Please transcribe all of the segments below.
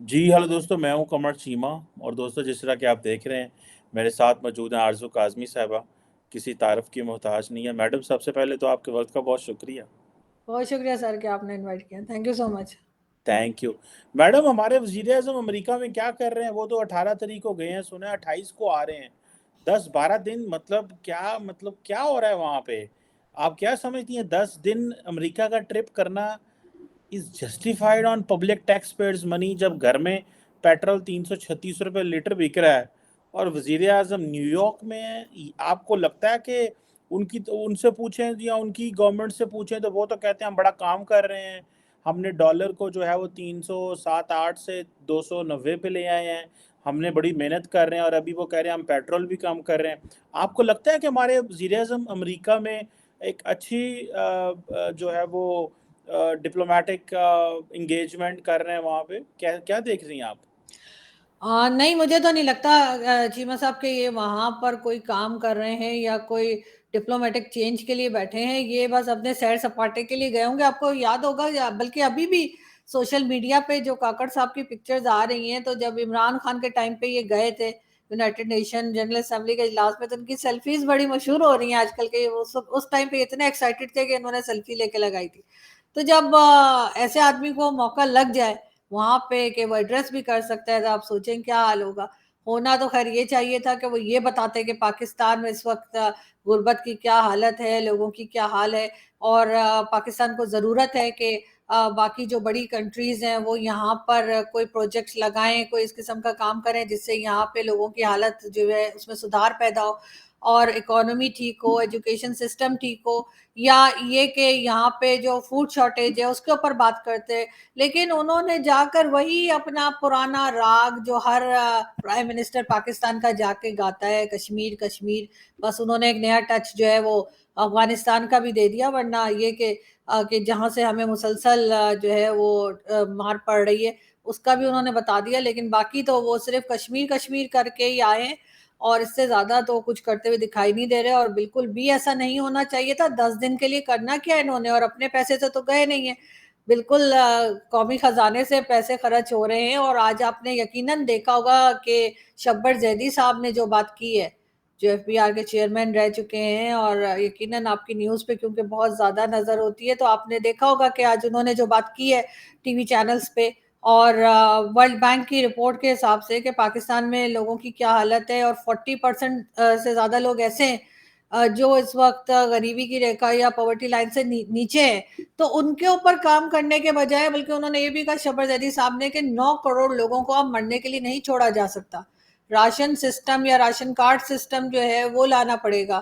जी, hello दोस्तों, मैं हूँ कमर चीमा। और दोस्तों, जिस तरह कि आप देख रहे हैं, मेरे साथ मौजूद हैं आरज़ू काज़मी साहिबा। किसी तारीफ़ की मोहताज नहीं है। मैडम, सबसे पहले तो आपके वक़्त का बहुत शुक्रिया। बहुत शुक्रिया सर कि आपने इनवाइट किया। Thank you so much. Thank you. Madam, हमारे वज़ीर-ए-आज़म अमेरिका में क्या कर रहे हैं? वो तो 18 तारीख को गए हैं, सुना है 28 को आ रहे हैं। 10-12 दिन, मतलब क्या हो रहा है वहाँ पे? आप क्या समझती हैं 10 दिन अमेरिका का ट्रिप करना is justified on public tax payers money, जब घर में पेट्रोल 336 रुपए लीटर बिक रहा है और वज़ीर आज़म न्यूयॉर्क में हैं? आपको लगता है कि उनकी तो उनसे पूछें या उनकी गवर्नमेंट से पूछें तो वो तो कहते हैं हम बड़ा काम कर रहे हैं, हमने डॉलर को जो है वो 307-8 से 290 पे ले आए हैं, हमने बड़ी मेहनत कर रहे हैं, और अभी वो कह रहे हैं हम पेट्रोल भी कम कर रहे हैं। आपको लगता है कि हमारे वज़ीर आज़म अमेरिका में एक अच्छी जो है वो डिप्लोमेटिक एंगेजमेंट कर रहे हैं वहाँ पे? क्या क्या देख रही हैं आप? नहीं, मुझे तो नहीं लगता चीमा साहब के ये वहाँ पर कोई काम कर रहे हैं या कोई डिप्लोमेटिक चेंज के लिए बैठे हैं। ये बस अपने सैर सपाटे के लिए गए होंगे। आपको याद होगा, या बल्कि अभी भी सोशल मीडिया पे जो काकड़ साहब की पिक्चर्स आ रही हैं, तो जब इमरान खान के टाइम पे ये गए थे यूनाइटेड नेशन जनरल असेंबली के इजलास में, तो उनकी सेल्फीज बड़ी मशहूर हो रही हैं आजकल के। उस टाइम पे इतने एक्साइटेड थे कि इन्होंने सेल्फी लेके लगाई थी। तो जब ऐसे आदमी को मौका लग जाए वहाँ पे कि वो एड्रेस भी कर सकता है, तो आप सोचें क्या हाल होगा। होना तो खैर ये चाहिए था कि वो ये बताते कि पाकिस्तान में इस वक्त गुर्बत की क्या हालत है, लोगों की क्या हाल है, और पाकिस्तान को ज़रूरत है कि बाकी जो बड़ी कंट्रीज़ हैं वो यहाँ पर कोई प्रोजेक्ट्स लगाएं, कोई इस किस्म का काम करें जिससे यहाँ पे लोगों की हालत जो है उसमें सुधार पैदा हो और इकोनॉमी ठीक हो, एजुकेशन सिस्टम ठीक हो, या ये कि यहाँ पे जो फूड शॉर्टेज है उसके ऊपर बात करते हैं। लेकिन उन्होंने जाकर वही अपना पुराना राग जो हर प्राइम मिनिस्टर पाकिस्तान का जाके गाता है, कश्मीर कश्मीर। बस उन्होंने एक नया टच जो है वो अफगानिस्तान का भी दे दिया, वरना ये कि जहाँ से हमें मुसलसल जो है वो मार पड़ रही है उसका भी उन्होंने बता दिया। लेकिन बाकी तो वो सिर्फ कश्मीर कश्मीर करके ही आए हैं और इससे ज्यादा तो कुछ करते हुए दिखाई नहीं दे रहे। और बिल्कुल भी ऐसा नहीं होना चाहिए था। 10 दिन के लिए करना क्या है इन्होंने, और अपने पैसे से तो गए नहीं है। बिल्कुल कौमी खजाने से पैसे खर्च हो रहे हैं। और आज आपने यकीनन देखा होगा कि शब्बर जैदी साहब ने जो बात की है, जो एफबीआर के चेयरमैन रह चुके हैं, और यकीनन आपकी न्यूज़ पे क्योंकि बहुत ज़्यादा नज़र होती है, तो आपने देखा होगा कि आज उन्होंने जो बात की है टीवी चैनल्स पे, और वर्ल्ड बैंक की रिपोर्ट के हिसाब से कि पाकिस्तान में लोगों की क्या हालत है, और 40% से ज़्यादा लोग ऐसे हैं जो इस वक्त गरीबी की रेखा या पॉवर्टी लाइन से नीचे है। तो उनके ऊपर काम करने के बजाय बल्कि उन्होंने ये भी कहा शब्बर जैदी साहब ने कि 9 करोड़ लोगों को अब मरने के लिए नहीं छोड़ा जा सकता। राशन सिस्टम या राशन कार्ड सिस्टम जो है वो लाना पड़ेगा,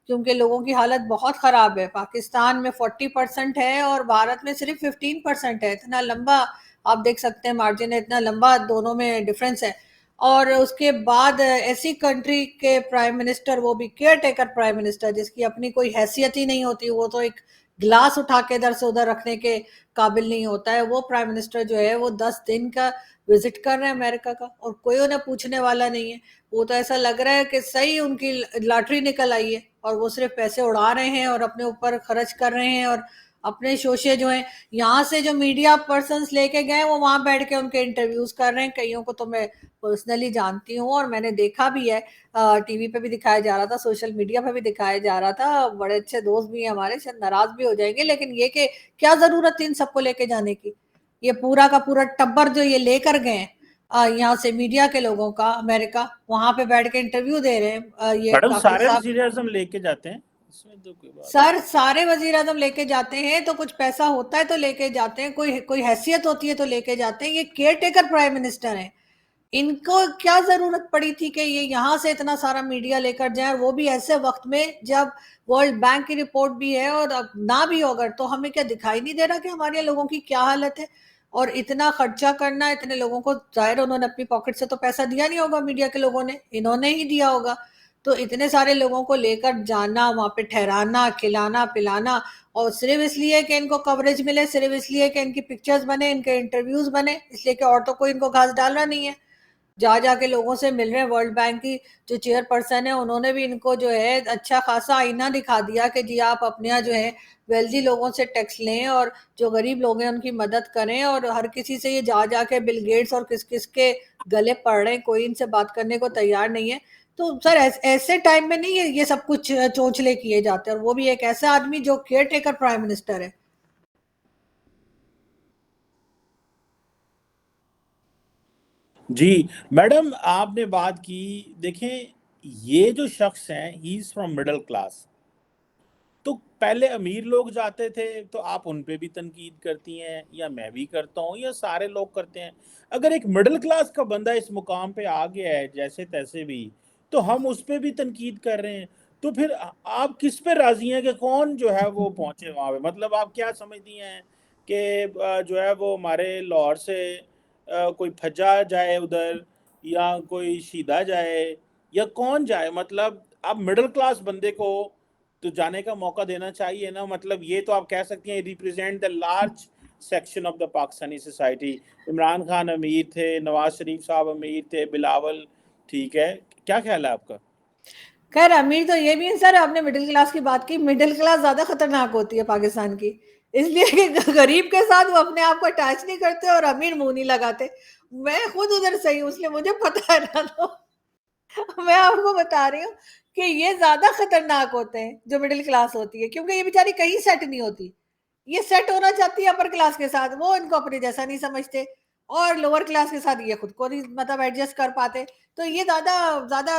क्योंकि लोगों की हालत बहुत खराब है। पाकिस्तान में 40% है और भारत में सिर्फ 15% है। इतना लंबा आप देख सकते हैं मार्जिन है, इतना लंबा दोनों में डिफरेंस है। और उसके बाद ऐसी कंट्री के प्राइम मिनिस्टर, वो भी केयर टेकर प्राइम मिनिस्टर, जिसकी अपनी कोई हैसियत ही नहीं होती, वो तो एक गिलास उठा के इधर से उधर रखने के काबिल नहीं होता है, वो प्राइम मिनिस्टर जो है वो 10 दिन का विजिट कर रहे हैं अमेरिका का, और कोई उन्हें पूछने वाला नहीं है। वो तो ऐसा लग रहा है कि सही उनकी लॉटरी निकल आई है और वो सिर्फ पैसे उड़ा रहे हैं और अपने ऊपर खर्च कर रहे हैं। और अपने शोशे जो हैं, यहाँ से जो मीडिया पर्सन्स लेके गए वो वहां बैठ के उनके इंटरव्यूज कर रहे हैं। कईयों को तो मैं पर्सनली जानती हूँ और मैंने देखा भी है, टीवी पे भी दिखाया जा रहा था, सोशल मीडिया पे भी दिखाया जा रहा था। बड़े अच्छे दोस्त भी हैं हमारे, शायद नाराज भी हो जाएंगे, लेकिन ये कि क्या जरूरत थी इन सबको लेके जाने की। ये पूरा का पूरा टब्बर जो ये लेकर गए हैं यहाँ से मीडिया के लोगों का, अमेरिका, वहां पे बैठ के इंटरव्यू दे रहे हैं ये मैडम, काकड़ सारे साहब। वज़ीर आज़म लेके जाते हैं, इसमें तो कोई बात सर सारे वजीर आजम लेके जाते हैं तो कुछ पैसा होता है तो लेके जाते हैं, कोई कोई हैसियत होती है तो लेके जाते हैं। ये केयर टेकर प्राइम मिनिस्टर हैं, इनको क्या जरूरत पड़ी थी कि ये यहाँ से इतना सारा मीडिया लेकर जाए, और वो भी ऐसे वक्त में जब वर्ल्ड बैंक की रिपोर्ट भी है। और अब ना भी हो अगर, तो हमें क्या दिखाई नहीं दे रहा कि हमारे लोगों की क्या हालत है। और इतना खर्चा करना इतने लोगों को, जाहिर उन्होंने अपनी पॉकेट से तो पैसा दिया नहीं होगा, मीडिया के लोगों ने, इन्होंने ही दिया होगा। तो इतने सारे लोगों को लेकर जाना, वहां पे ठहराना, खिलाना पिलाना, और सिर्फ इसलिए कि इनको कवरेज मिले, सिर्फ इसलिए कि इनकी पिक्चर्स बने, इनके इंटरव्यूज बने, इसलिए कि और तो कोई इनको घास डालना नहीं है। जा के लोगों से मिल रहे हैं। वर्ल्ड बैंक की जो चेयरपर्सन है उन्होंने भी इनको जो है अच्छा खासा आईना दिखा दिया कि जी आप अपने यहाँ जो है वेल्दी लोगों से टैक्स लें और जो गरीब लोग हैं उनकी मदद करें। और हर किसी से ये जा के बिल गेट्स और किस किस के गले पड़ रहे हैं, कोई इनसे बात करने को तैयार नहीं है। तो सर ऐसे टाइम में नहीं ये सब कुछ चोंचले किए जाते हैं, और वो भी एक ऐसा आदमी जो केयर टेकर प्राइम मिनिस्टर है। जी, मैडम आपने बात की, देखें ये जो शख्स हैं he is from middle class. तो पहले अमीर लोग जाते थे तो आप उन पे भी तनकीद करती हैं, या मैं भी करता हूँ, या सारे लोग करते हैं। अगर एक मिडिल क्लास का बंदा इस मुकाम पे आ गया है जैसे तैसे भी, तो हम उस पे भी तनकीद कर रहे हैं। तो फिर आप किस पे राजी हैं कि कौन जो है वो पहुंचे वहां पे? मतलब आप क्या समझती हैं कि जो है वो हमारे लाहौर से कोई फज्जा जाए उधर, या कोई शीदा जाए, या कौन जाए? मतलब आप मिडिल क्लास बंदे को तो जाने का मौका देना चाहिए ना। मतलब ये तो आप कह सकती हैं represent the large section of the Pakistani society. Imran Khan अमीर थे, नवाज शरीफ साहब अमीर थे, बिलावल ठीक है। क्या ख्याल है आपका? खैर अमीर तो ये भी है सर, आपने मिडिल क्लास की बात की, मिडिल क्लास ज्यादा खतरनाक होती है पाकिस्तान की, इसलिए कि गरीब के साथ वो अपने आप को अटैच नहीं करते और अमीर मुंह नहीं लगाते। मैं खुद उधर सही हूँ इसलिए मुझे पता है ना। तो मैं आपको बता रही हूँ कि ये ज्यादा खतरनाक होते हैं जो मिडिल क्लास होती है, क्योंकि ये बेचारी कहीं सेट नहीं होती। ये सेट होना चाहती है अपर क्लास के साथ, वो इनको अपने जैसा नहीं समझते, और लोअर क्लास के साथ ये खुद को नहीं मतलब एडजस्ट कर पाते। तो ये ज्यादा ज्यादा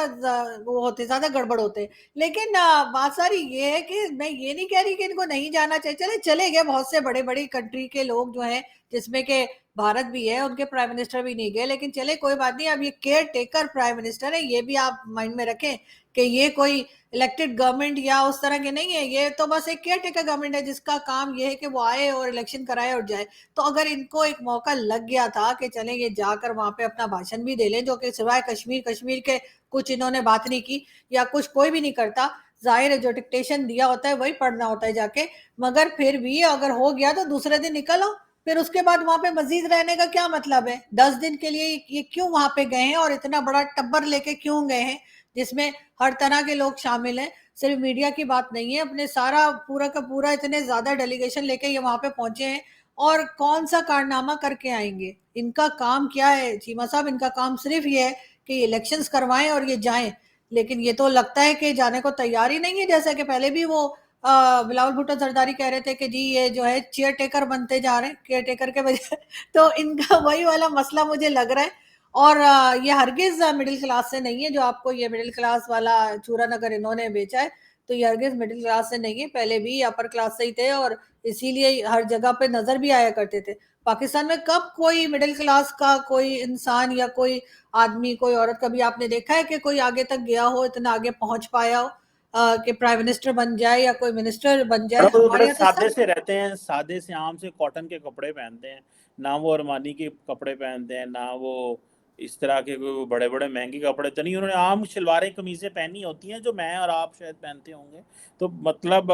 वो होते, ज्यादा गड़बड़ होते। लेकिन बात सारी ये है कि मैं ये नहीं कह रही कि इनको नहीं जाना चाहिए, चले चले गए बहुत से बड़े बड़ी कंट्री के लोग जो हैं, जिसमें के भारत भी है, उनके प्राइम मिनिस्टर भी नहीं गए, लेकिन चले कोई बात नहीं। अब ये केयर टेकर प्राइम मिनिस्टर है, ये भी आप माइंड में रखें कि ये कोई इलेक्टेड गवर्नमेंट या उस तरह के नहीं है, ये तो बस एक केयर टेकर गवर्नमेंट है जिसका काम ये है कि वो आए और इलेक्शन कराए और जाए। तो अगर इनको एक मौका लग गया था कि चलें ये जाकर वहां पे अपना भाषण भी दे लें, जो कि सिवाय कश्मीर कश्मीर के कुछ इन्होंने बात नहीं की, या कुछ कोई भी नहीं करता, जाहिर है जो डिक्टेशन दिया होता है वही पढ़ना होता है जाके। मगर फिर भी अगर हो गया तो दूसरे दिन निकल आओ, फिर उसके बाद वहां पे मजीद रहने का क्या मतलब है? 10 दिन के लिए ये क्यों वहां पे गए हैं, और इतना बड़ा टब्बर लेके क्यों गए हैं जिसमें हर तरह के लोग शामिल हैं? सिर्फ मीडिया की बात नहीं है, अपने सारा पूरा का पूरा इतने ज्यादा डेलीगेशन लेके ये वहां पे पहुंचे हैं। और कौन सा कारनामा करके आएंगे? इनका काम क्या है चीमा साहब? इनका काम सिर्फ ये है कि इलेक्शंस करवाएं और ये जाएं। लेकिन ये तो लगता है कि जाने को तैयार ही नहीं है, जैसा कि पहले भी वो बिलावल भुट्टो जरदारी कह रहे थे कि जी ये जो है चेयर टेकर बनते जा रहे हैं, केयर टेकर के बजाय। तो इनका वही वाला मसला मुझे लग रहा है। और ये हरगिज मिडिल क्लास से नहीं है, जो आपको ये मिडिल क्लास वाला चूरा नगर इन्होंने बेचा है। तो ये हरगिज मिडिल क्लास से नहीं है, पहले भी अपर क्लास से ही थे, और इसीलिए हर जगह पे नजर भी आया करते थे। पाकिस्तान में कब कोई मिडिल क्लास का कोई इंसान या कोई आदमी, कोई औरत, कभी आपने देखा है कि कोई आगे तक गया हो, इतना आगे पहुंच पाया हो कि प्राइम मिनिस्टर बन जाए या कोई मिनिस्टर बन जाए? वो हमारे बड़े यहाँ तो सादे सब। से रहते हैं, सादे से आम से कॉटन के कपड़े पहनते हैं। ना वो अरमानी के कपड़े पहनते हैं, ना वो इस तरह के कोई बड़े बड़े महंगे कपड़े तो नहीं। उन्होंने आम शलवारें कमीजें पहनी होती हैं जो मैं और आप शायद पहनते होंगे। तो मतलब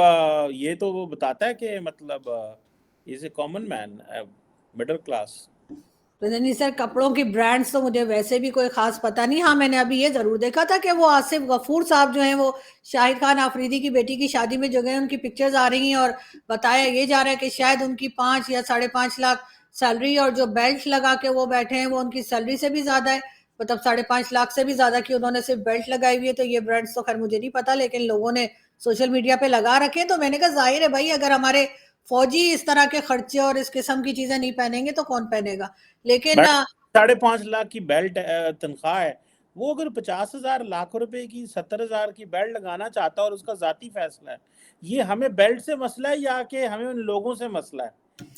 ये तो वो बताता है कि मतलब is a common man, middle class. नहीं सर, कपड़ों की ब्रांड्स तो मुझे वैसे भी कोई खास पता नहीं। हाँ, मैंने अभी ये जरूर देखा था कि वो आसिफ गफूर साहब जो हैं, वो शाहिद खान आफरीदी की बेटी की शादी में जो गए, उनकी पिक्चर्स आ रही हैं, और बताया ये जा रहा है कि शायद उनकी 5 या 5.5 लाख सैलरी, और जो बेल्ट लगा के वो बैठे हैं वो उनकी सैलरी से भी ज्यादा है। मतलब 5.5 लाख से भी ज्यादा की उन्होंने सिर्फ बेल्ट लगाई हुई है। तो ये ब्रांड्स तो खैर मुझे नहीं पता, लेकिन लोगों ने सोशल मीडिया पे लगा रखे हैं। तो मैंने कहा जाहिर है भाई, अगर हमारे फौजी इस तरह के खर्चे और इस किस्म की चीजें नहीं पहनेंगे तो कौन पहनेगा? लेकिन मैडम 5.5 लाख की बेल्ट तनख्वाह है। वो अगर 50,000 लाख रुपए की 70,000 की बेल्ट लगाना चाहता है और उसका जाती फैसला है, ये हमें बेल्ट से मसला है या कि हमें उन लोगों से मसला है?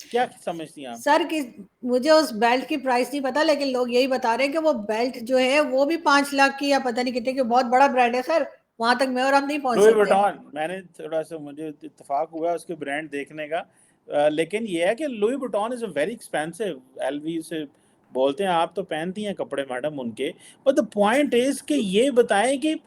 क्या समझती हैं आप? सर कि मुझे उस बेल्ट की प्राइस नहीं पता, लेकिन लोग यही बता रहे हैं कि वो बेल्ट जो है वो भी 5 लाख की या पता नहीं कितने की, बहुत बड़ा ब्रांड है सर, वहां तक मैं और आप नहीं पहुंच लुई सकते। वुइटन, मैंने थोड़ा सा मुझे इत्तेफाक हुआ उसके ब्रांड देखने का। लेकिन ये है कि Louis Vuitton is a very expensive. LV से बोलते हैं, आप तो पहनती हैं कपड़े मैडम उनके। बट द पॉइंट इज कि ये बताएं कि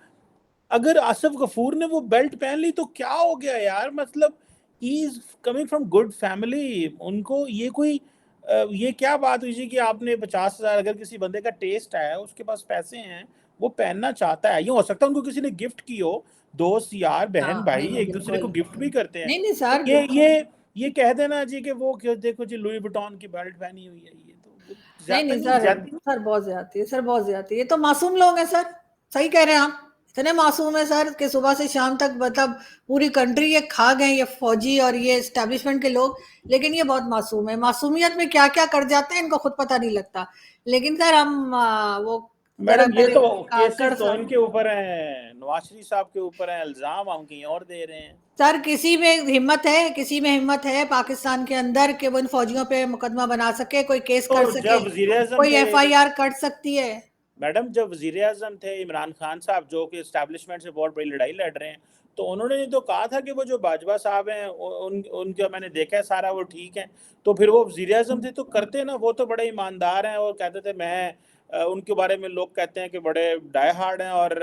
अगर आसिफ गफूर ने वो बेल्ट पहन ली तो क्या हो गया यार? मतलब he is coming from good family, उनको ये कोई ये क्या बात हुई जी कि आपने 50,000, अगर किसी बंदे का टेस्ट है, उसके पास पैसे हैं, वो पहनना चाहता है, ये हो सकता है उनको किसी ने गिफ्ट की हो, दोस्त, यार, बहन, हाँ, भाई नहीं, नहीं, एक-दूसरे को बिल्कुल। गिफ्ट भी करते हैं। नहीं, नहीं तो सर, ये कह देना जी कि वो देखो जी लुई विटॉन की बेल्ट पहनी हुई है, ये तो नहीं, ज़्यादा नहीं नहीं, सर, ज़्यादती सर बहुत ज़्यादती है, सर बहुत ज़्यादती है। ये तो मासूम लोग हैं सर, सही कह रहे हैं आप। इतने मासूम हैं सर कि सुबह से शाम तक मतलब पूरी कंट्री ये खा गए, ये फौजी और ये एस्टेब्लिशमेंट के लोग, लेकिन ये बहुत मासूम है। मासूमियत में क्या-क्या कर जाते हैं इनको खुद पता नहीं लगता। लेकिन सर हम वो ज़रा मैडम, ये पहले तो केसेस काकड़ तो साहब इनके ऊपर हैं, नवाज शरीफ साहब के ऊपर हैं, इल्ज़ाम हम कहीं और दे रहे हैं। सर किसी में हिम्मत है पाकिस्तान के अंदर कि वो इन फौजियों पे मुकदमा बना सके, कोई केस तो कर सके, जब वज़ीर-ए-आज़म कोई थे एफआईआर कट सकती है। मैडम, जब वज़ीर-ए-आज़म थे इमरान खान साहब, जो कि एस्टेब्लिशमेंट से बहुत बड़ी लड़ाई लड़ रहे हैं, तो उन्होंने ये तो कहा था कि वो जो बाजवा साहब हैं, उनका मैंने देखा है सारा, वो ठीक है। तो फिर वो वज़ीर-ए-आज़म थे तो करते ना, वो तो बड़े ईमानदार हैं और कहते थे मैं उनके बारे में लोग कहते हैं कि बड़े डाई हार्ड हैं और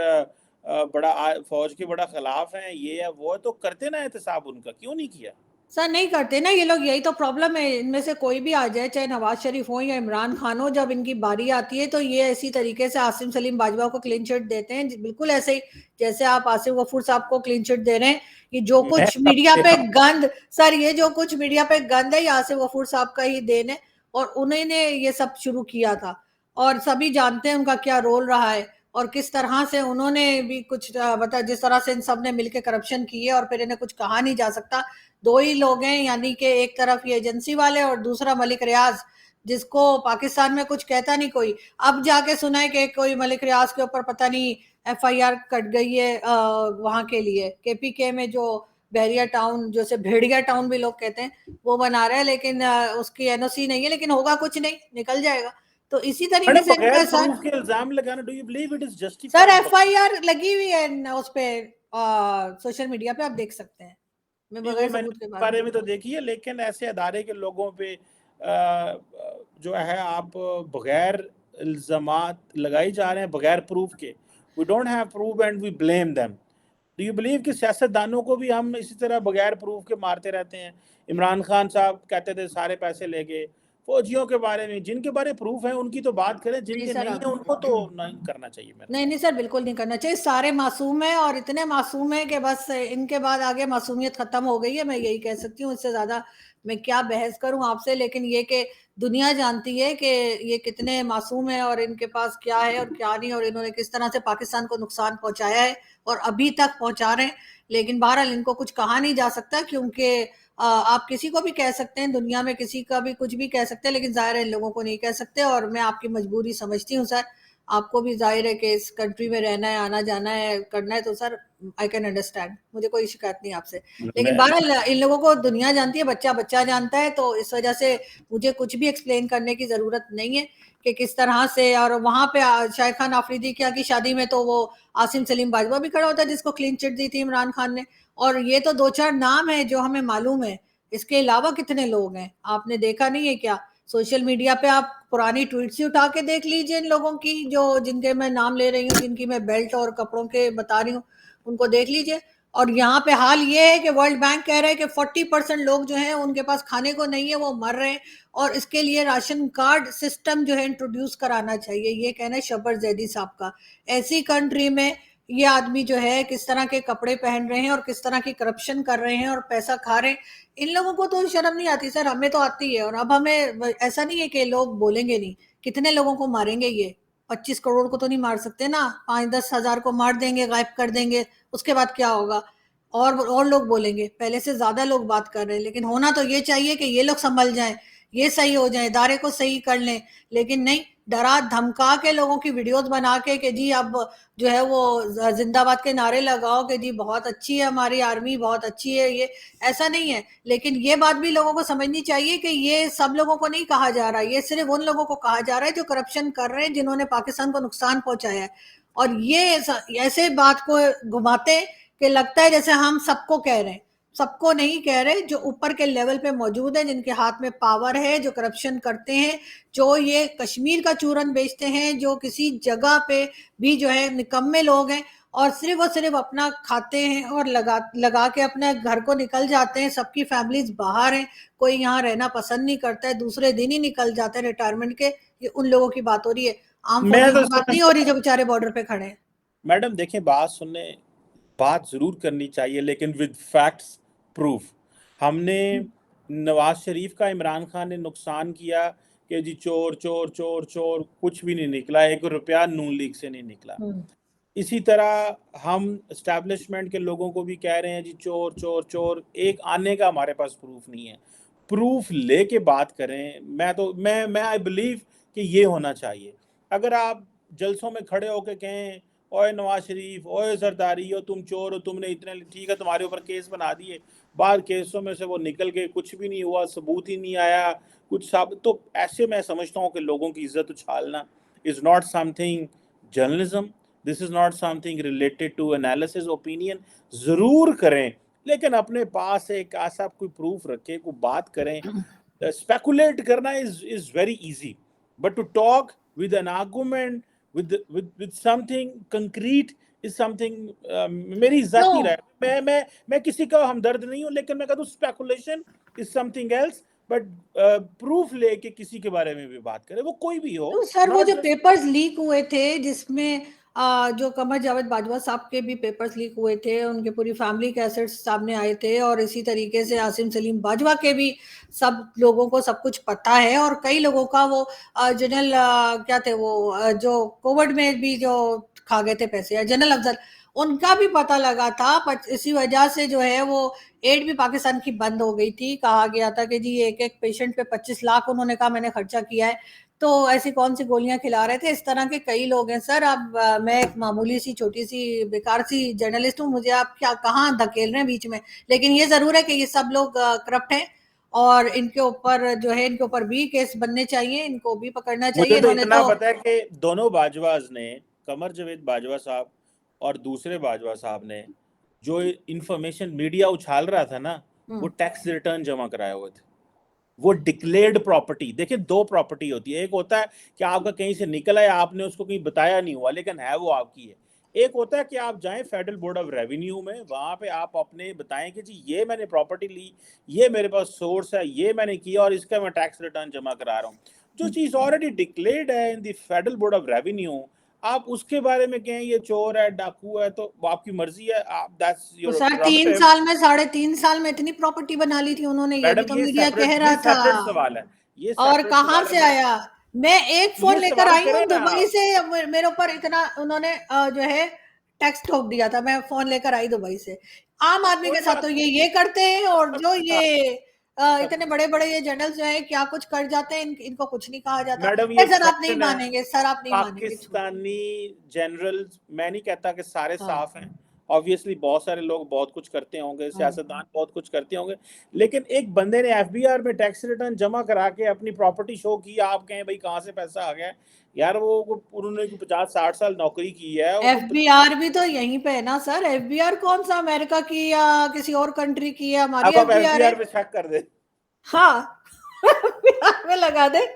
बड़ा फ़ौज के बड़ा खिलाफ हैं, ये है, वो है, तो करते ना एहतसाब उनका, क्यों नहीं किया? सर नहीं करते ना ये लोग, यही तो प्रॉब्लम है। इनमें से कोई भी आ जाए, चाहे नवाज शरीफ हो या इमरान खान हो, जब इनकी बारी आती है तो ये ऐसी तरीके से आसिम सलीम बाजवा को क्लीन चिट देते हैं, बिल्कुल ऐसे ही जैसे आप आसिफ गफूर साहब को क्लीन चिट दे रहे हैं। ये जो मैं कुछ अब मीडिया दे पे रहा हूँ। गंद, सर ये जो कुछ मीडिया पे गंद है, ये आसिफ गफूर साहब का ही देन है, और उन्हीं ने ये सब शुरू किया था। और सभी जानते हैं उनका क्या रोल रहा है, और किस तरह से उन्होंने भी कुछ बता, जिस तरह से इन सब ने मिलकर करप्शन की है, और फिर इन्हें कुछ कहा नहीं जा सकता। दो ही लोग हैं, यानी कि एक तरफ ये एजेंसी वाले और दूसरा मलिक रियाज, जिसको पाकिस्तान में कुछ कहता नहीं कोई। अब जाके सुना है कि कोई मलिक रियाज के ऊपर पता नहीं एफआईआर कट गई है वहां के लिए, केपीके में जो बहरिया टाउन, जैसे भेड़िया टाउन भी लोग कहते हैं, वो बना रहा है, लेकिन उसकी एनओसी नहीं है, लेकिन होगा कुछ नहीं, निकल जाएगा। तो इसी तरीके मैडम, से बगैर इनका सर, प्रूफ के इल्ज़ाम लगाना, do you believe it is sir justified? FIR लगी हुई है उस पे, सोशल मीडिया पे आप देख सकते हैं। मैं नहीं, वो बगैर मैंने सबूत के इस बात बारे नहीं। में तो देखी है, लेकिन ऐसे अदारे के लोगों पे जो है आप बगैर इल्ज़ामात लगाए जा रहे हैं, बगैर प्रूफ के। We don't have proof and we blame them. Do you believe कि सियासतदानों को भी हम इसी तरह बगैर प्रूफ के मारते रहते हैं? इमरान खान साहब कहते थे सारे पैसे ले गए। फौजियों के बारे में, जिनके बारे प्रूफ है उनकी तो बात करें, नहीं जिनके सर, नहीं है उनको तो नहीं करना चाहिए मेरे नहीं, ख्याल नहीं सर, बिल्कुल नहीं करना चाहिए। सारे मासूम हैं, और इतने मासूम हैं कि बस इनके बाद आगे मासूमियत खत्म हो गई है, मैं यही कह सकती हूँ। इससे ज्यादा मैं क्या बहस करूं आपसे, लेकिन ये कि दुनिया जानती है कि ये कितने मासूम है, और इनके पास क्या है और क्या नहीं, और इन्होंने किस तरह से पाकिस्तान को नुकसान पहुंचाया है और अभी तक पहुंचा रहे हैं। लेकिन बहरहाल इनको कुछ कहा नहीं जा सकता, क्योंकि आप किसी को भी कह सकते हैं, दुनिया में किसी का भी कुछ भी कह सकते हैं, लेकिन जाहिर है इन लोगों को नहीं कह सकते। और मैं आपकी मजबूरी समझती हूँ सर, आपको भी जाहिर है कि इस कंट्री में रहना है, आना जाना है, करना है, तो सर आई कैन अंडरस्टैंड, मुझे कोई शिकायत नहीं आपसे। लेकिन मैं बहरहाल इन लोगों को दुनिया जानती है, बच्चा बच्चा जानता है, तो इस वजह से मुझे कुछ भी एक्सप्लेन करने की जरूरत नहीं है कि किस तरह से। और वहां पे शाहिद खान आफरीदी की शादी में तो वो आसिम सलीम बाजवा भी खड़ा होता है, जिसको क्लीन चिट दी थी इमरान खान ने। और ये तो दो चार नाम है जो हमें मालूम है, इसके अलावा कितने लोग हैं आपने देखा नहीं है क्या? सोशल मीडिया पे आप पुरानी ट्वीट्स ही उठा के देख लीजिए इन लोगों की, जो जिनके मैं नाम ले रही हूँ, जिनकी मैं बेल्ट और कपड़ों के बता रही हूँ, उनको देख लीजिए। और यहाँ पे हाल ये है कि वर्ल्ड बैंक कह रहे हैं कि 40% लोग जो हैं उनके पास खाने को नहीं है, वो मर रहे हैं, और इसके लिए राशन कार्ड सिस्टम जो है इंट्रोड्यूस कराना चाहिए, ये कहना है शब्बर जैदी साहब का। ऐसी कंट्री में ये आदमी जो है किस तरह के कपड़े पहन रहे हैं और किस तरह की करप्शन कर रहे हैं और पैसा खा रहे हैं, इन लोगों को तो शर्म नहीं आती सर, हमें तो आती है। और अब हमें ऐसा नहीं है कि लोग बोलेंगे नहीं, कितने लोगों को मारेंगे ये? 25 करोड़ को तो नहीं मार सकते ना, 5-10 हजार को मार देंगे, गायब कर देंगे, उसके बाद क्या होगा? और लोग बोलेंगे, पहले से ज्यादा लोग बात कर रहे हैं। लेकिन होना तो ये चाहिए कि ये लोग संभल जाएं, ये सही हो जाए, इदारे को सही कर लें। लेकिन नहीं, डरा धमका के लोगों की वीडियोस बना के कि जी अब जो है वो जिंदाबाद के नारे लगाओ कि जी बहुत अच्छी है हमारी आर्मी, बहुत अच्छी है ये, ऐसा नहीं है। लेकिन ये बात भी लोगों को समझनी चाहिए कि ये सब लोगों को नहीं कहा जा रहा है, ये सिर्फ उन लोगों को कहा जा रहा है जो करप्शन कर रहे हैं, जिन्होंने पाकिस्तान को नुकसान पहुंचाया है। और ये ऐसे बात को घुमाते हैं कि लगता है जैसे हम सबको कह रहे हैं। सबको नहीं कह रहे, जो ऊपर के लेवल पे मौजूद है, जिनके हाथ में पावर है, जो करप्शन करते हैं, जो ये कश्मीर का चूरन बेचते हैं, जो किसी जगह पे भी जो है निकम्मे लोग हैं, और सिर्फ अपना खाते हैं और लगा के अपने घर को निकल जाते हैं। सबकी फैमिलीज बाहर हैं, कोई यहाँ रहना पसंद नहीं करता है, दूसरे दिन ही निकल जाते हैं रिटायरमेंट के। ये उन लोगों की बात हो रही है, आम मैं फौजियों तो की बात नहीं हो रही समझता जो हूँ बेचारे बॉर्डर पे खड़े हैं। मैडम, देखिए बात सुनने, बात जरूर करनी चाहिए लेकिन विद फैक्ट्स, प्रूफ। हमने नवाज शरीफ का इमरान खान ने नुकसान किया कि जी चोर चोर चोर चोर, कुछ भी नहीं निकला, 1 रुपया नून लीग से नहीं निकला। हम्म। इसी तरह हम एस्टैब्लिशमेंट के लोगों को भी कह रहे हैं जी चोर चोर चोर, एक आने का हमारे पास प्रूफ नहीं है। प्रूफ लेके बात करें। मैं आई बिलीव कि ये होना चाहिए। अगर आप जलसों में खड़े होकर कहें ओए नवाज शरीफ, ओए जरदारी हो, तुम चोर हो, तुमने इतने, ठीक है तुम्हारे ऊपर केस बना दिए, बाद केसों में से वो निकल गए, कुछ भी नहीं हुआ, सबूत ही नहीं आया, कुछ साबित, तो ऐसे मैं समझता हूँ कि लोगों की इज्जत उछालना is not something journalism, this is not something related to analysis opinion. जरूर करें लेकिन अपने पास एक ऐसा कोई प्रूफ रखे, कोई बात करें। स्पेकुलेट करना is very easy, but to talk with an argument, with something concrete is something, मेरी इज्जत नो नहीं रहा है। मैं किसी का हमदर्द नहीं हूं, लेकिन मैं कहता हूँ speculation is something else. But proof लेके किसी के बारे में भी बात करे, वो कोई भी हो, तो सर वो नॉट जो जस्ट। पेपर्स लीक हुए थे जिसमें जो कमर जावेद बाजवा साहब के भी पेपर्स लीक हुए थे, उनके पूरी फैमिली के एसेट्स सामने आए थे, और इसी तरीके से आसिम सलीम बाजवा के भी सब लोगों को सब कुछ पता है। और कई लोगों का वो जनरल क्या थे वो जो कोविड में भी जो खा गए थे पैसे, जनरल अफजल, उनका भी पता लगा था। इसी वजह से जो है वो एड भी पाकिस्तान की बंद हो गई थी। कहा गया था कि जी एक एक पेशेंट पे 25 लाख उन्होंने कहा मैंने खर्चा किया है। तो ऐसी कौन सी गोलियां खिला रहे थे? इस तरह के कई लोग हैं सर। अब मैं एक मामूली सी छोटी सी बेकार सी जर्नलिस्ट हूँ, मुझे आप क्या कहाँ धकेल रहे हैं बीच में। लेकिन ये जरूर है कि ये सब लोग करप्ट हैं, और इनके ऊपर जो है इनके ऊपर भी केस बनने चाहिए, इनको भी पकड़ना मुझे चाहिए। तो इन्होंने इतना तो पता है कि दोनों बाजवाज ने, कमर जावेद बाजवा साहब और दूसरे बाजवा साहब ने, जो इंफॉर्मेशन मीडिया उछाल रहा था ना, वो टैक्स रिटर्न जमा कराए हुए थे। वो डिक्लेयर्ड प्रॉपर्टी, देखिए दो प्रॉपर्टी होती है, एक होता है कि आपका कहीं से निकल आया, आपने उसको कहीं बताया नहीं हुआ लेकिन है वो आपकी है। एक होता है कि आप जाएं फेडरल बोर्ड ऑफ रेवेन्यू में, वहां पे आप अपने बताएं कि जी ये मैंने प्रॉपर्टी ली, ये मेरे पास सोर्स है, ये मैंने किया और इसका मैं टैक्स रिटर्न जमा करा रहा हूँ। जो चीज ऑलरेडी डिक्लेयर्ड है in the federal board of revenue, आप उसके बारे में कहें ये चोर है, डाकू है, तो आपकी मर्जी है, आप दैट्स तो योर सर तीन प्रोगेटिव। साल में 3.5 साल में इतनी प्रॉपर्टी बना ली थी उन्होंने, ये भी मैडम तो मीडिया कह ये रहा था। सेपरेट सवाल है, ये और सेपरेट कहाँ सवाल है से मैं, आया? मैं एक फोन ये लेकर सवाल आई हूँ करें ना दुबई आप। से, मेरे ऊपर इतना उन्होंने जो है टैक्स ठोक दिया था। मैं फोन लेकर आई दुबई से। आम आदमी के कोई साथ तो बात नहीं, ये करते हैं, और जो सबके साथ, ये इतने सबके बड़े साथ। बड़े ये जर्नल जो है क्या कुछ कर जाते हैं, इनको कुछ नहीं कहा जाता। मैडम ये फिर सर आप नहीं फैक्शन है। मानेंगे, सर आप नहीं मानेंगे, छोड़िए। पाकिस्तानी जनरल, मैं नहीं कहता कि सारे हाँ। साफ हैं, ऑब्वियसली बहुत सारे लोग बहुत कुछ करते होंगे, हाँ। सियासतदान बहुत कुछ करते होंगे, लेकिन एक बंदे ने एफबीआर में टैक्स रिटर्न जमा करा के अपनी प्रॉपर्टी शो की, आप कहें भाई कहाँ से पैसा आ गया? यार उन्होंने 50-60 साल नौकरी की है, वो एफबीआर भी तो यहीं पे है ना सर। एफबीआर कौन सा अमेरिका की या किसी और कंट्री की है? हमारी अब आप एफबीआर है। एफबीआर पे शक कर दे। हाँ। एफबीआर में लगा दे।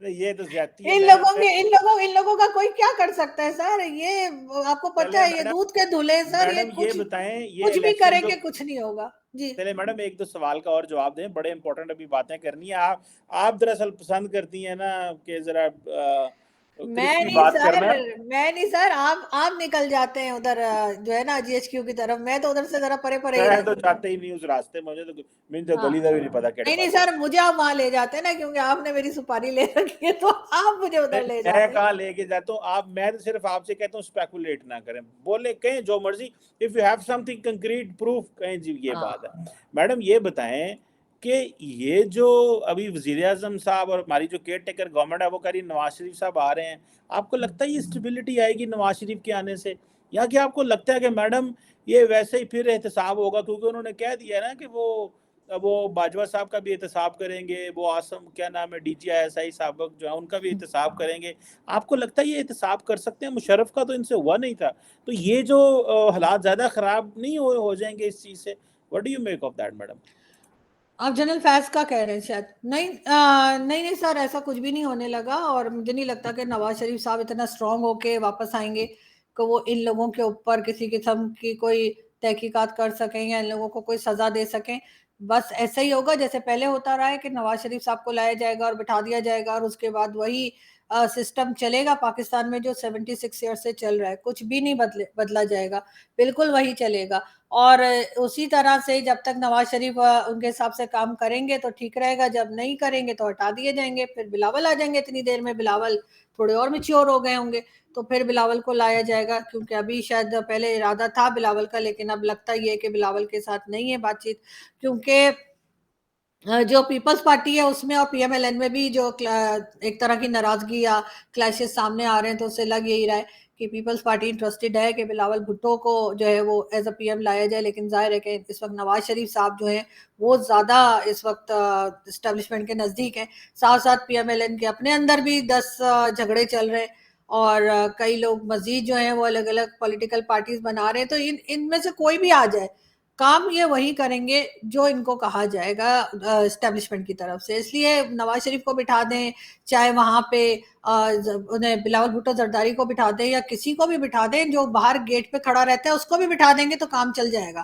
ये तो ज्यादती है मैडम। इन लोगों का कोई क्या कर सकता है सर? ये आपको पता चले है ये मैडम, दूध के धुले हैं सर। ये मैडम ये बताएं, ये कुछ भी इलेक्शन जो, करेंगे कुछ नहीं होगा जी। चले मैडम एक दो सवाल का और जवाब दें, बड़े इंपॉर्टेंट अभी बातें करनी है। आप दरअसल पसंद करती हैं ना कि जरा मैं क्रिस्पी नहीं बात सर, करना। मैं नहीं सर। आप निकल जाते हैं उधर जो है ना जीएचक्यू की तरफ। मैं तो उधर से जरा परे परे ही मैं तो रहती हूँ। जाते ही नहीं उस रास्ते, मुझे तो हाँ। गली का भी नहीं पता केड़े नहीं नहीं पासे। सर, मुझे आप वहां ले जाते हैं ना, क्योंकि आपने मेरी सुपारी ले रखी है, तो आप मुझे उधर ले मैं जाते हैं। कहाँ लेके जाता हूँ आप? मैं तो सिर्फ आपसे कहता हूँ स्पेकुलेट ना करें, बोले कहें जो मर्जी, if you have something concrete proof कहें जी ये बात हाँ। है। मैडम ये बताएं कि ये जो अभी वजीर आजम साहब और हमारी जो केयर टेकर गवर्नमेंट है वो कह रही नवाज शरीफ साहब आ रहे हैं, आपको लगता है ये स्टेबिलिटी आएगी नवाज शरीफ के आने से, या कि आपको लगता है कि मैडम ये वैसे ही फिर एहतसाब होगा? क्योंकि उन्होंने कह दिया है ना कि वो बाजवा साहब का भी एहतसाब करेंगे, वो आसम क्या नाम है DGI साहब जो है उनका भी एहतसाब करेंगे। आपको लगता है ये एहतसाब कर सकते हैं? मुशर्रफ का तो इनसे हुआ नहीं था, तो ये जो हालात ज़्यादा ख़राब नहीं हो जाएंगे इस चीज़ से? What do you make of that madam? आप जनरल फैज का कह रहे हैं शायद। नहीं नहीं नहीं सर, ऐसा कुछ भी नहीं होने लगा, और मुझे नहीं लगता कि नवाज शरीफ साहब इतना स्ट्रांग होके वापस आएंगे। कि वो इन लोगों के ऊपर किसी किस्म की कोई तहकीकात कर सकें या इन लोगों को कोई सज़ा दे सकें। बस ऐसा ही होगा जैसे पहले होता रहा है कि नवाज़ शरीफ साहब को लाया जाएगा और बिठा दिया जाएगा और उसके बाद वही सिस्टम चलेगा पाकिस्तान में जो 76 ईयर से चल रहा है, कुछ भी नहीं बदला जाएगा, बिल्कुल वही चलेगा। और उसी तरह से जब तक नवाज़ शरीफ उनके हिसाब से काम करेंगे तो ठीक रहेगा, जब नहीं करेंगे तो हटा दिए जाएँगे, फिर बिलावल आ जाएँगे इतनी देर में, बिलावल थोड़े और मैच्योर हो गए होंगे, तो फिर बिलावल को लाया जाएगा क्योंकि अभी शायद पहले इरादा था बिलावल का, लेकिन अब लगता ये है कि बिलावल के साथ नहीं है बातचीत, क्योंकि जो पीपल्स पार्टी है उसमें और पीएमएलएन में भी जो एक तरह की नाराजगी या क्लैशेस सामने आ रहे हैं, तो उससे लग यही रहा है कि पीपल्स पार्टी इंटरेस्टेड है कि बिलावल भुट्टो को जो है वो एज अ पीएम लाया जाए, लेकिन जाहिर है कि इस वक्त नवाज शरीफ साहब जो हैं वो ज्यादा इस वक्त इस्टेब्लिशमेंट के नजदीक हैं। साथ साथ पीएमएलएन के अपने अंदर भी 10 झगड़े चल रहे हैं और कई लोग मजीद जो हैं वो अलग अलग पॉलिटिकल पार्टीज बना रहे हैं, तो इनमें से कोई भी आ जाए काम ये वही करेंगे जो इनको कहा जाएगा एस्टेब्लिशमेंट की तरफ से, इसलिए नवाज शरीफ को बिठा दें, चाहे वहां पे उन्हें बिलावल भुट्टो जरदारी को बिठा दें या किसी को भी बिठा दें जो बाहर गेट पे खड़ा रहता है उसको भी बिठा देंगे तो काम चल जाएगा,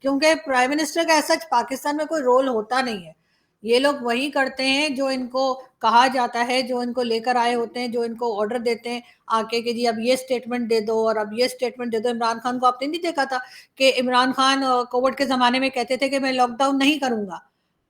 क्योंकि प्राइम मिनिस्टर का ऐसा पाकिस्तान में कोई रोल होता नहीं है। ये लोग वही करते हैं जो इनको कहा जाता है, जो इनको लेकर आए होते हैं, जो इनको ऑर्डर देते हैं आके कि जी अब ये स्टेटमेंट दे दो और अब ये स्टेटमेंट दे दो। इमरान खान को आपने नहीं देखा था कि इमरान खान कोविड के ज़माने में कहते थे कि मैं लॉकडाउन नहीं करूँगा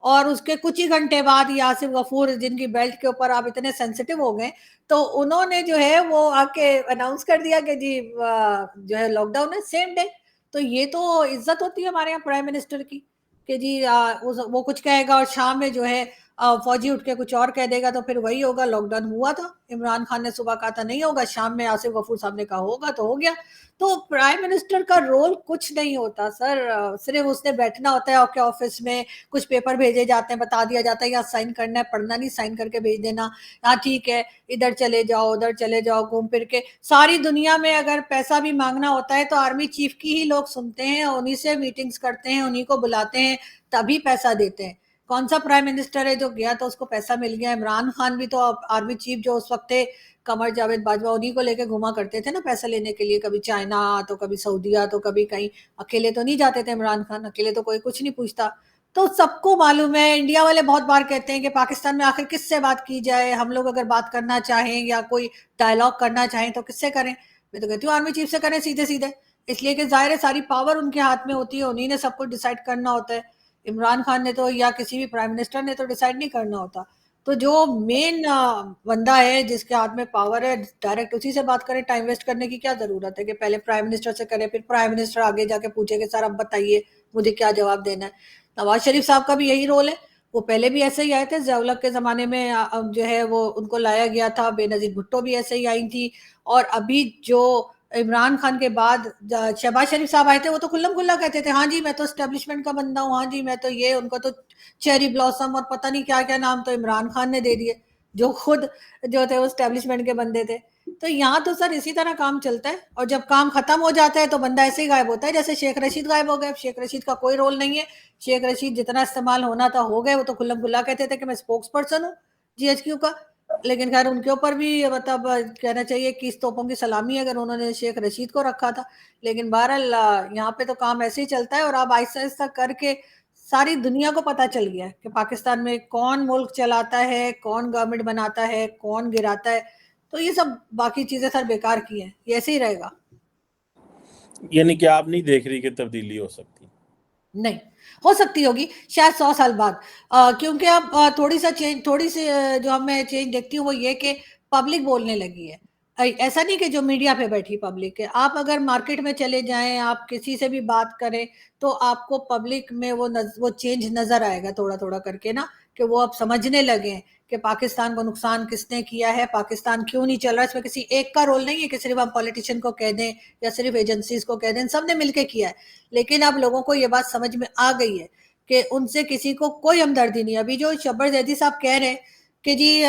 और उसके कुछ ही घंटे बाद ये आसिफ गफूर जिनकी बेल्ट के ऊपर आप इतने सेंसिटिव हो गए, तो उन्होंने जो है वो आके अनाउंस कर दिया कि जी जो है लॉकडाउन है सेम डे। तो ये तो इज्जत होती है हमारे यहाँ प्राइम मिनिस्टर की कि जी वो कुछ कहेगा और शाम में जो है फौजी उठ के कुछ और कह देगा तो फिर वही होगा, लॉकडाउन हुआ था, इमरान खान ने सुबह कहा था नहीं होगा, शाम में आसिफ गफूर साहब ने कहा होगा तो हो गया। तो प्राइम मिनिस्टर का रोल कुछ नहीं होता सर, सिर्फ उसने बैठना होता है आपके ऑफिस में, कुछ पेपर भेजे जाते हैं, बता दिया जाता है यहाँ साइन करना है, पढ़ना नहीं, साइन करके भेज देना, हाँ ठीक है, इधर चले जाओ उधर चले जाओ, घूम फिर के सारी दुनिया में अगर पैसा भी मांगना होता है तो आर्मी चीफ की ही लोग सुनते हैं, उन्हीं से मीटिंग्स करते हैं, उन्हीं को बुलाते हैं, तभी पैसा देते हैं। कौन सा प्राइम मिनिस्टर है जो गया तो उसको पैसा मिल गया? इमरान खान भी तो आर्मी चीफ जो उस वक्त थे कमर जावेद बाजवा, उन्हीं को लेके घुमा करते थे ना पैसा लेने के लिए, कभी चाइना तो कभी सऊदीया तो कभी कहीं, अकेले तो नहीं जाते थे इमरान खान, अकेले तो कोई कुछ नहीं पूछता। तो सबको मालूम है, इंडिया वाले बहुत बार कहते हैं कि पाकिस्तान में आखिर किससे बात की जाए, हम लोग अगर बात करना चाहें या कोई डायलॉग करना चाहें तो किससे करें? मैं तो कहती हूँ आर्मी चीफ से करें सीधे सीधे, इसलिए कि जाहिर है सारी पावर उनके हाथ में होती है, उन्हीं ने सब कुछ डिसाइड करना होता है। इमरान खान ने तो या किसी भी प्राइम मिनिस्टर ने तो डिसाइड नहीं करना होता। तो जो मेन बंदा है जिसके हाथ में पावर है डायरेक्ट उसी से बात करें, टाइम वेस्ट करने की क्या जरूरत है कि पहले प्राइम मिनिस्टर से करें फिर प्राइम मिनिस्टर आगे जाके पूछे कि सर अब बताइए मुझे क्या जवाब देना है। नवाज शरीफ साहब का भी यही रोल है, वो पहले भी ऐसे ही आए थे, जवलक के जमाने में जो है वो उनको लाया गया था, बेनजीर भुट्टो भी ऐसे ही आई थी, और अभी जो इमरान खान के बाद शहबाज शरीफ साहब आए थे वो तो खुल्लम खुल्ला कहते थे हाँ जी मैं तो स्टैब्लिशमेंट का बंदा हूँ, हाँ जी मैं तो ये, उनको तो चेरी ब्लॉसम और पता नहीं क्या क्या नाम तो इमरान खान ने दे दिए, जो खुद जो थे वो स्टैब्लिशमेंट के बंदे थे। तो यहाँ तो सर इसी तरह काम चलता है, और जब काम खत्म हो जाता है तो बंदा ऐसे ही गायब होता है, जैसे शेख रशीद गायब हो गए, शेख रशीद का कोई रोल नहीं है, शेख रशीद जितना इस्तेमाल होना था हो गए, वो तो खुल्लम खुल्ला कहते थे कि मैं स्पोक्स पर्सन हूँ जीएचक्यू का। लेकिन खैर उनके ऊपर भी मतलब कहना चाहिए कि इस तोपों की सलामी अगर उन्होंने शेख रशीद को रखा था, लेकिन बहरहाल यहाँ पे तो काम ऐसे ही चलता है, और अब आहिस्ता आहिस्ता करके सारी दुनिया को पता चल गया है कि पाकिस्तान में कौन मुल्क चलाता है, कौन गवर्नमेंट बनाता है, कौन गिराता है। तो ये सब बाकी चीजें सर बेकार की हैं, ये ऐसे ही रहेगा। यानी कि आप नहीं देख रही कि तब्दीली हो सकती? नहीं, हो सकती होगी शायद 100 साल बाद, क्योंकि अब थोड़ी सी जो मैं चेंज देखती हूँ वो ये कि पब्लिक बोलने लगी है। ऐसा नहीं कि जो मीडिया पे बैठी पब्लिक है, आप अगर मार्केट में चले जाएं, आप किसी से भी बात करें तो आपको पब्लिक में वो चेंज नजर आएगा थोड़ा थोड़ा करके ना, कि वो अब समझने लगे हैं कि पाकिस्तान को नुकसान किसने किया है, पाकिस्तान क्यों नहीं चल रहा है, इसमें किसी एक का रोल नहीं है कि सिर्फ हम पॉलिटिशियन को कह दें या सिर्फ एजेंसीज को कह दें, सबने मिलकर किया है। लेकिन अब लोगों को ये बात समझ में आ गई है कि उनसे किसी को कोई हमदर्दी नहीं। अभी जो शब्बर जैदी साहब कह रहे हैं कि जी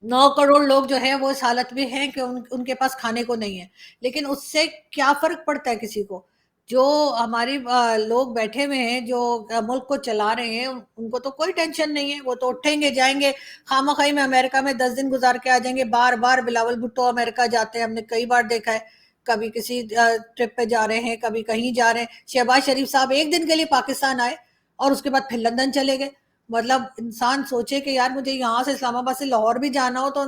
9 करोड़ लोग जो है वो इस हालत में हैं कि उनके पास खाने को नहीं है, लेकिन उससे क्या फर्क पड़ता है किसी को? जो हमारी लोग बैठे हुए हैं जो मुल्क को चला रहे हैं उनको तो कोई टेंशन नहीं है, वो तो उठेंगे जाएंगे, खामखाई में अमेरिका में 10 दिन गुजार के आ जाएंगे, बार बार बिलावल भुट्टो अमेरिका जाते हैं, हमने कई बार देखा है कभी किसी ट्रिप पे जा रहे हैं, कभी कहीं जा रहे हैं। शहबाज शरीफ साहब एक दिन के लिए पाकिस्तान आए और उसके बाद फिर लंदन चले गए। मतलब इंसान सोचे कि यार मुझे यहाँ से इस्लामाबाद से लाहौर भी जाना हो तो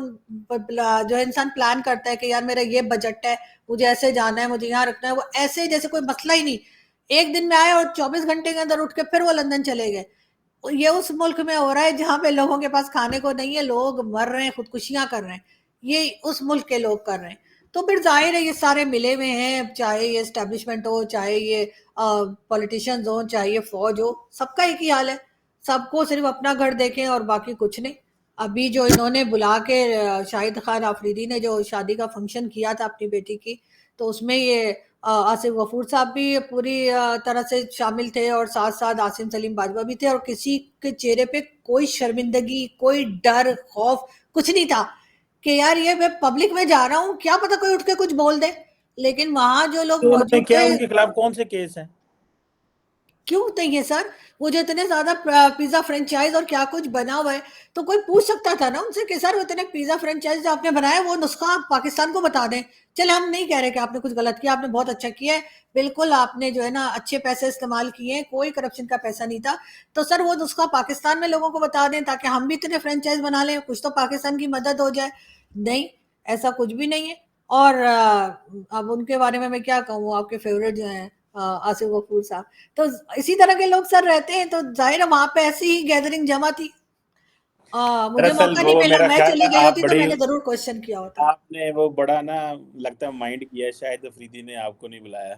जो है इंसान प्लान करता है कि यार मेरा ये बजट है, मुझे ऐसे जाना है, मुझे यहाँ रखना है, वो ऐसे जैसे कोई मसला ही नहीं। एक दिन में आए और 24 घंटे के अंदर उठ के फिर वो लंदन चले गए। ये उस मुल्क में हो रहा है जहां पे लोगों के पास खाने को नहीं है, लोग मर रहे हैं, खुदकुशियां कर रहे हैं, ये उस मुल्क के लोग कर रहे हैं। तो फिर जाहिर है ये सारे मिले हुए हैं, चाहे ये एस्टेब्लिशमेंट हो, चाहे ये पॉलिटिशियंस हो, चाहे ये फौज हो, सबका एक ही हाल है। सबको सिर्फ अपना घर देखें और बाकी कुछ नहीं। अभी जो इन्होंने बुला के शाहिद खान आफरीदी ने जो शादी का फंक्शन किया था अपनी बेटी की, तो उसमें ये आसिफ गफूर साहब भी पूरी तरह से शामिल थे और साथ साथ आसिम सलीम बाजवा भी थे, और किसी के चेहरे पे कोई शर्मिंदगी, कोई डर, खौफ कुछ नहीं था कि यार ये मैं पब्लिक में जा रहा हूँ, क्या पता कोई उठ के कुछ बोल दे। लेकिन वहां जो लोग तो उन्होंने मौजूद क्या, थे, उनके खिलाफ कौन से केस हैं? क्यों नहीं है सर? वो जो इतने ज्यादा पिज्जा फ्रेंचाइज और क्या कुछ बना हुआ है, तो कोई पूछ सकता था ना उनसे कि सर वो इतने पिज्जा फ्रेंचाइज जो आपने बनाया वो नुस्खा आप पाकिस्तान को बता दें। चले हम नहीं कह रहे कि आपने कुछ गलत किया, आपने बहुत अच्छा किया है, बिल्कुल आपने जो है ना अच्छे पैसे इस्तेमाल किए हैं, कोई करप्शन का पैसा नहीं था। तो सर वो नुस्खा पाकिस्तान में लोगों को बता दें ताकि हम भी इतने फ्रेंचाइज बना लें, कुछ तो पाकिस्तान की मदद हो जाए। नहीं, ऐसा कुछ भी नहीं है। और अब उनके बारे में मैं क्या कहूँ, आपके फेवरेट जो है आसिफ गफूर साहब, तो इसी तरह के लोग सर रहते हैं, तो जाहिर है वहां पे ऐसी ही गैदरिंग जमा थी। मुझे दरअसल मौका नहीं वो मिला, मेरा मैं ख्याल चली है गई आप होती तो बड़ी, मैंने जरूर क्वेश्चन किया होता। आपने वो बड़ा ना, लगता है माइंड किया है, शायद अफरीदी ने आपको नहीं बुलाया,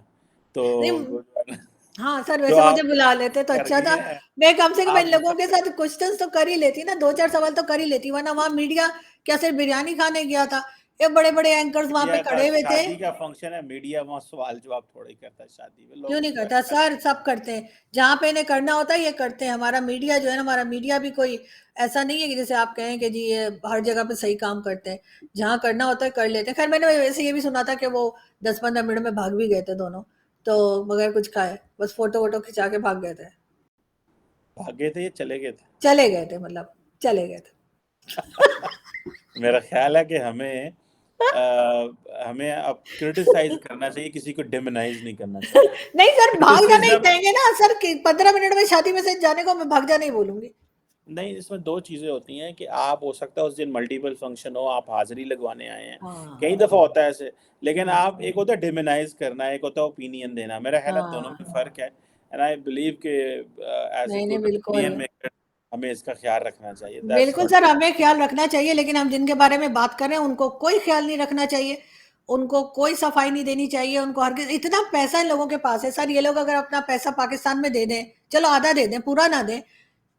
तो नहीं, वो जो है ना, हाँ सर, जो वैसे मुझे आप बुला लेते तो कर अच्छा रही था। है, मैं कम से कम इन आप लोगों के मतलब, साथ क्वेश्चंस तो कर ही लेती ना, दो चार सवाल तो कर ही लेती, वरना वहां मीडिया क्या सिर्फ बिरयानी खाने गया था? ये बड़े बड़े एंकर्स वहां पे मीडिया का खड़े हुए थे। शादी का फंक्शन है, मीडिया वहाँ सवाल जवाब थोड़ा ही करता है, शादी में क्यों लोग नहीं जो है करता सर? सब करते हैं, जहां पे इन्हें करना होता है ये करते हैं। हमारा मीडिया जो है ना, हमारा मीडिया भी कोई ऐसा नहीं है कि जैसे आप कहें कि जी ये हर जगह पे सही काम करते हैं, जहां करना होता है कर लेते हैं। खैर मैंने वैसे ये भी सुना था कि वो 10-15 मिनट में भाग भी गए थे दोनों, तो बगैर कुछ खाए बस फोटो वोटो खिंचा के भाग गए थे। भागे थे या चले गए थे? चले गए थे, मतलब चले गए थे। मेरा ख्याल है कि हमें हमें अब क्रिटिसाइज करना चाहिए, किसी को डिमोनाइज नहीं करना चाहिए। नहीं सर, भाग जाना ही क्रिटिसिज्म, कहेंगे ना सर, कि 15 मिनट में शादी में से जाने को मैं भाग जाना ही बोलूंगी। नहीं, इसमें दो चीजें होती हैं कि आप, हो सकता है उस दिन मल्टीपल फंक्शन हो, आप हाजिरी लगवाने आए हैं, कई हाँ। दफा होता है ऐसे, लेकिन हाँ। आप, एक होता है डिमोनाइज करना, एक होता है ओपिनियन देना, मेरा ख्याल है दोनों में हाँ। फर्क है। एंड आई बिलीव कि एज ए नहीं नहीं, गुड बिल्कुल। ओपिनियन मेकर हमें इसका ख्याल रखना चाहिए, दैट्स बिल्कुल व्हाट। सर, हमें ख्याल रखना चाहिए, लेकिन हम जिनके बारे में बात कर रहे हैं उनको कोई ख्याल नहीं रखना चाहिए, उनको कोई सफाई नहीं देनी चाहिए। उनको हर इतना पैसा इन लोगों के पास है सर, ये लोग अगर अपना पैसा पाकिस्तान में दे दें, चलो आधा दे दें, पूरा ना दें,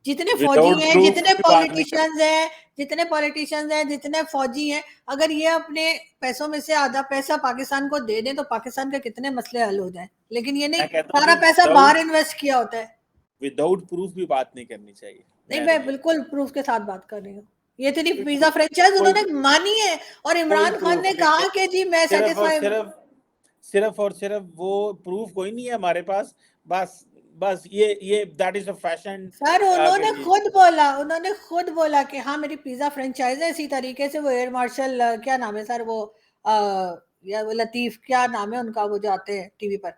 जितने फौजी विदाउट हैं, प्रूफ जितने कोई बात नहीं करनी। पॉलिटिशियंस हैं, जितने पॉलिटिशियंस हैं, जितने फौजी हैं, अगर ये अपने पैसों में से आधा पैसा पाकिस्तान को दे दें तो पाकिस्तान के कितने मसले हल हो जाएं। लेकिन ये नहीं, मैं कहता हूँ सारा कि पैसा बाहर इन्वेस्ट किया होता है। विदाउट प्रूफ भी बात नहीं करनी चाहिए, नहीं, मैं तो मैं ये बिल्कुल प्रूफ के साथ बात कर रही हूँ। ये इतनी कोई पिज्जा फ्रेंचाइज कोई उन्होंने मानी है, और कोई इमरान खान प्रूफ ने नहीं है, कहा कि जी मैं सिर्फ और सेटिस्फाई हूँ। सिर्फ, सिर्फ और सिर्फ वो प्रूफ कोई नहीं है हमारे पास, बस, बस ये that is a fashion sir कि उन्होंने जी। खुद बोला, उन्होंने खुद बोला कि हाँ मेरी पिज्जा फ्रेंचाइज है। इसी तरीके से वो एयर मार्शल क्या नाम है सर, वो या वो लतीफ क्या नाम है उनका, वो जो आते हैं टीवी पर,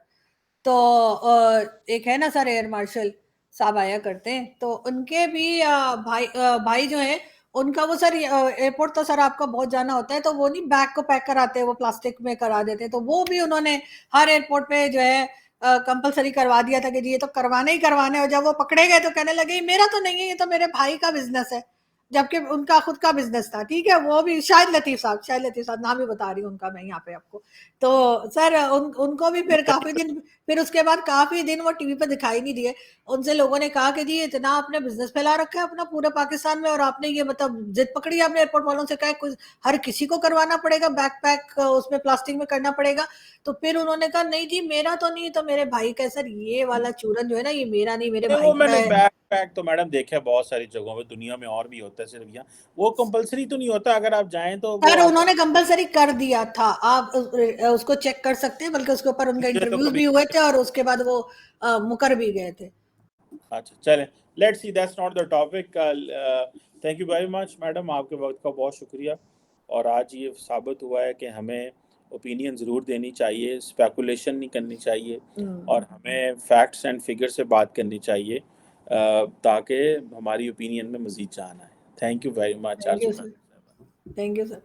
तो एक है ना सर एयर मार्शल साहब आया करते हैं, तो उनके भी भाई जो है उनका वो सर एयरपोर्ट तो सर आपका बहुत जाना होता है, तो वो नहीं बैग को पैक कराते हैं, वो प्लास्टिक में करा देते हैं, तो वो भी उन्होंने हर एयरपोर्ट पे जो है कंपलसरी करवा दिया था कि जी ये तो करवाने ही करवाने। और जब वो पकड़े गए तो कहने लगे ये मेरा तो नहीं है, ये तो मेरे भाई का बिजनेस है, जबकि उनका खुद का बिजनेस था। ठीक है, वो भी शायद लतीफ साहब, शायद लतीफ साहब नाम ही बता रही हूँ उनका मैं यहाँ पे आपको। तो सर उनको भी फिर काफी दिन, फिर उसके बाद काफी दिन वो टीवी पे दिखाई नहीं दिए। उनसे लोगों ने कहा कि जी इतना आपने बिजनेस फैला रखा है अपना पूरे पाकिस्तान में, और आपने ये मतलब जिद पकड़ी है आपने एयरपोर्ट वालों से, कहा कुछ हर किसी को करवाना पड़ेगा, बैक पैक उसमें प्लास्टिक में करना पड़ेगा। तो फिर उन्होंने कहा नहीं जी मेरा तो नहीं, तो मेरे भाई का है सर, ये वाला चूरन जो है ना ये मेरा नहीं, मेरे नहीं, भाई वो का मैंने है। बैक पैक तो मैडम देखा है बहुत सारी जगहों पे, दुनिया में और भी होता है, सिर्फ यहाँ वो कंपलसरी तो नहीं होता, अगर आप जाएं तो वो सर आप उन्होंने कंपलसरी कर दिया था, आप उसको चेक कर सकते हैं, बल्कि उसके ऊपर उनके मुझे तो इंटरव्यूज कभी, भी हुए थे और उसके बाद वो मुकर भी गए थे। अच्छा चलें, let's see, that's not the topic. Thank you very much madam, आपके वक्त का बहुत शुक्रिया। और आज ये साबित हुआ है कि हमें ओपिनियन ज़रूर देनी चाहिए, स्पेकुलेशन नहीं करनी चाहिए और हुँ। हमें फैक्ट्स एंड फिगर से बात करनी चाहिए ताकि हमारी ओपिनियन में मज़ीद जान आए। Thank you very much thank you Arzoo sir. Nazir साहिबा। Thank you sir.